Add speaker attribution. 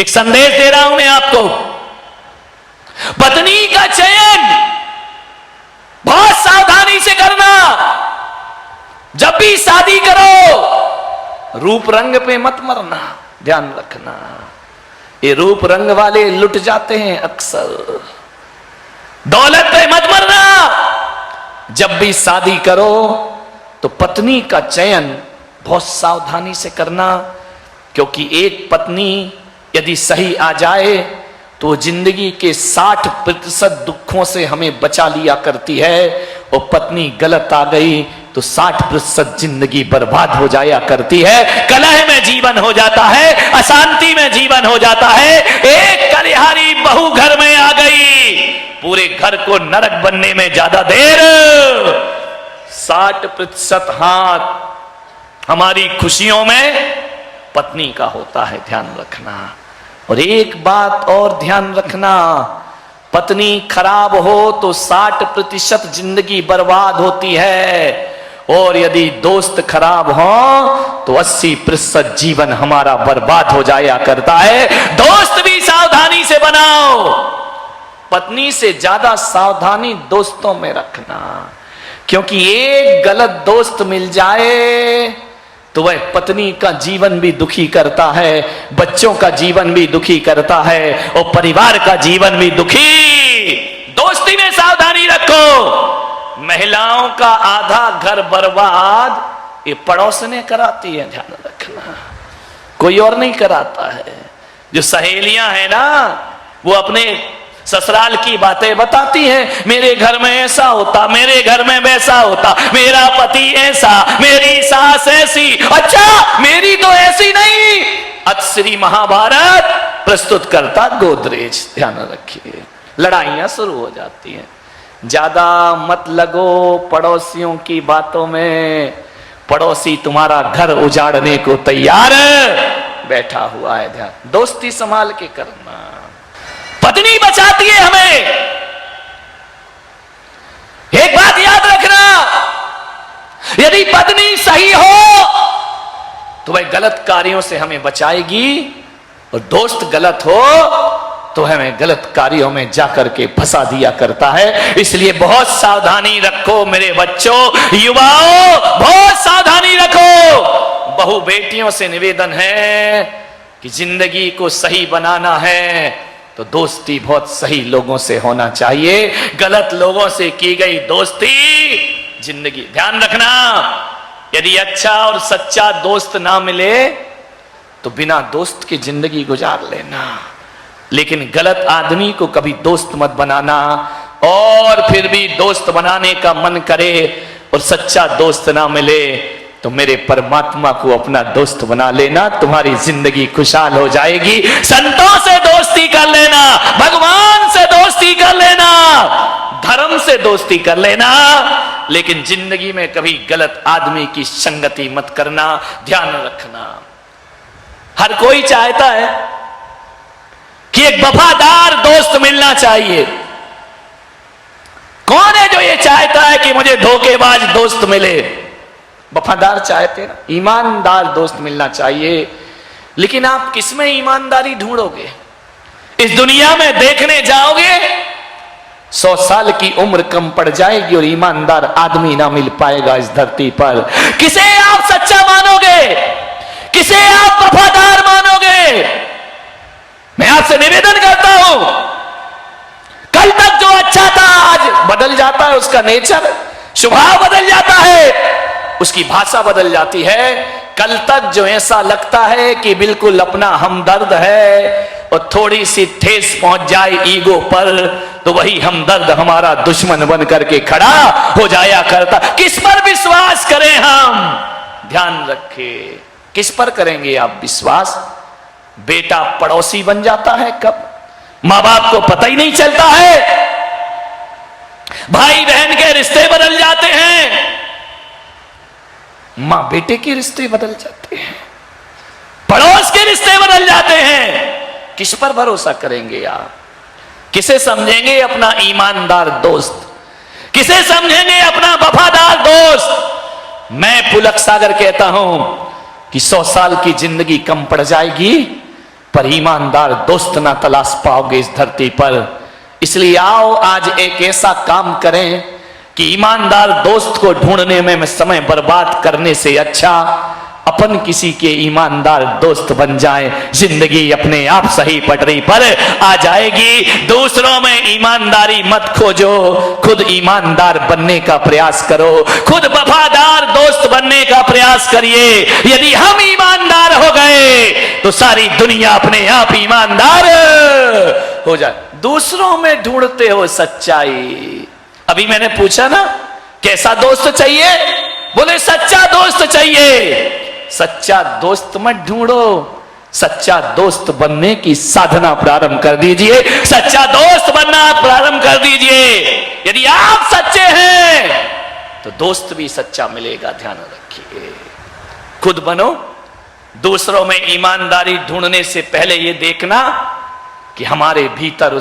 Speaker 1: एक संदेश दे रहा हूं मैं आपको, पत्नी का चयन बहुत सावधानी से करना। जब भी शादी करो रूप रंग पे मत मरना, ध्यान रखना। ये रूप रंग वाले लुट जाते हैं अक्सर। दौलत पे मत मरना। जब भी शादी करो तो पत्नी का चयन बहुत सावधानी से करना, क्योंकि एक पत्नी यदि सही आ जाए तो जिंदगी के 60% दुखों से हमें बचा लिया करती है, और पत्नी गलत आ गई तो 60% जिंदगी बर्बाद हो जाया करती है। कलह में जीवन हो जाता है, अशांति में जीवन हो जाता है। एक कलिहारी बहू घर में आ गई, पूरे घर को नरक बनने में ज्यादा देर। 60% हाथ हमारी खुशियों में पत्नी का होता है, ध्यान रखना। और एक बात और ध्यान रखना, पत्नी खराब हो तो 60% जिंदगी बर्बाद होती है, और यदि दोस्त खराब हो तो 80% जीवन हमारा बर्बाद हो जाया करता है। दोस्त भी सावधानी से बनाओ। पत्नी से ज्यादा सावधानी दोस्तों में रखना, क्योंकि एक गलत दोस्त मिल जाए तो वह पत्नी का जीवन भी दुखी करता है, बच्चों का जीवन भी दुखी करता है, और परिवार का जीवन भी दुखी। दोस्ती में सावधानी रखो। महिलाओं का आधा घर बर्बाद ये पड़ोसने कराती है, ध्यान रखना, कोई और नहीं कराता है। जो सहेलियां हैं ना, वो अपने ससुराल की बातें बताती हैं, मेरे घर में ऐसा होता, मेरे घर में वैसा होता, मेरा पति ऐसा, मेरी सास ऐसी। अच्छा, मेरी तो ऐसी नहीं। अक्षरी महाभारत प्रस्तुत करता गोदरेज, ध्यान रखिए। लड़ाइयां शुरू हो जाती हैं। ज्यादा मत लगो पड़ोसियों की बातों में, पड़ोसी तुम्हारा घर उजाड़ने को तैयार बैठा हुआ है। ध्यान, दोस्ती संभाल के करना। पत्नी बचाती है हमें। एक बात याद रखना, यदि पत्नी सही हो तो वह गलत कार्यों से हमें बचाएगी, और दोस्त गलत हो तो हमें गलत कार्यों में जाकर के फंसा दिया करता है। इसलिए बहुत सावधानी रखो मेरे बच्चों, युवाओं, बहुत सावधानी रखो। बहु बेटियों से निवेदन है कि जिंदगी को सही बनाना है तो दोस्ती बहुत सही लोगों से होना चाहिए। गलत लोगों से की गई दोस्ती जिंदगी, ध्यान रखना, यदि अच्छा और सच्चा दोस्त ना मिले तो बिना दोस्त की जिंदगी गुजार लेना, लेकिन गलत आदमी को कभी दोस्त मत बनाना। और फिर भी दोस्त बनाने का मन करे और सच्चा दोस्त ना मिले तो मेरे परमात्मा को अपना दोस्त बना लेना, तुम्हारी जिंदगी खुशहाल हो जाएगी। संतों से दोस्ती कर लेना, भगवान से दोस्ती कर लेना, धर्म से दोस्ती कर लेना, लेकिन जिंदगी में कभी गलत आदमी की संगति मत करना, ध्यान रखना। हर कोई चाहता है कि एक वफादार दोस्त मिलना चाहिए। कौन है जो ये चाहता है कि मुझे धोखेबाज दोस्त मिले? वफादार चाहते ना, ईमानदार दोस्त मिलना चाहिए। लेकिन आप किसमें ईमानदारी ढूंढोगे? इस दुनिया में देखने जाओगे 100 साल की उम्र कम पड़ जाएगी और ईमानदार आदमी ना मिल पाएगा इस धरती पर। किसे आप सच्चा मानोगे? किसे आप वफादार मानोगे? मैं आपसे निवेदन करता हूं, कल तक जो अच्छा था आज बदल जाता है, उसका नेचर स्वभाव बदल जाता है, उसकी भाषा बदल जाती है। कल तक जो ऐसा लगता है कि बिल्कुल अपना हमदर्द है और थोड़ी सी ठेस पहुंच जाए ईगो पर तो वही हमदर्द हमारा दुश्मन बन करके खड़ा हो जाया करता। किस पर विश्वास करें हम? ध्यान रखें, किस पर करेंगे आप विश्वास? बेटा पड़ोसी बन जाता है कब, मां बाप को पता ही नहीं चलता है। भाई बहन के रिश्ते बदल जाते हैं, मां बेटे के रिश्ते बदल जाते हैं, पड़ोस के रिश्ते बदल जाते हैं। किस पर भरोसा करेंगे आप? किसे समझेंगे अपना ईमानदार दोस्त? किसे समझेंगे अपना वफादार दोस्त? मैं पुलक सागर कहता हूं कि 100 साल की जिंदगी कम पड़ जाएगी पर ईमानदार दोस्त ना तलाश पाओगे इस धरती पर। इसलिए आओ आज एक ऐसा काम करें कि ईमानदार दोस्त को ढूंढने में समय बर्बाद करने से अच्छा अपन किसी के ईमानदार दोस्त बन जाए, जिंदगी अपने आप सही पटरी पर आ जाएगी। दूसरों में ईमानदारी मत खोजो, खुद ईमानदार बनने का प्रयास करो, खुद वफादार दोस्त बनने का प्रयास करिए। यदि हम ईमानदार हो गए तो सारी दुनिया अपने आप ईमानदार हो जाए। दूसरों में ढूंढते हो सच्चाई। अभी मैंने पूछा ना कैसा दोस्त चाहिए, बोले सच्चा दोस्त चाहिए। सच्चा दोस्त मत ढूंढो, सच्चा दोस्त बनने की साधना प्रारंभ कर दीजिए, सच्चा दोस्त बनना प्रारंभ कर दीजिए। यदि आप सच्चे हैं तो दोस्त भी सच्चा मिलेगा, ध्यान रखिए। खुद बनो, दूसरों में ईमानदारी ढूंढने से पहले यह देखना कि हमारे भीतर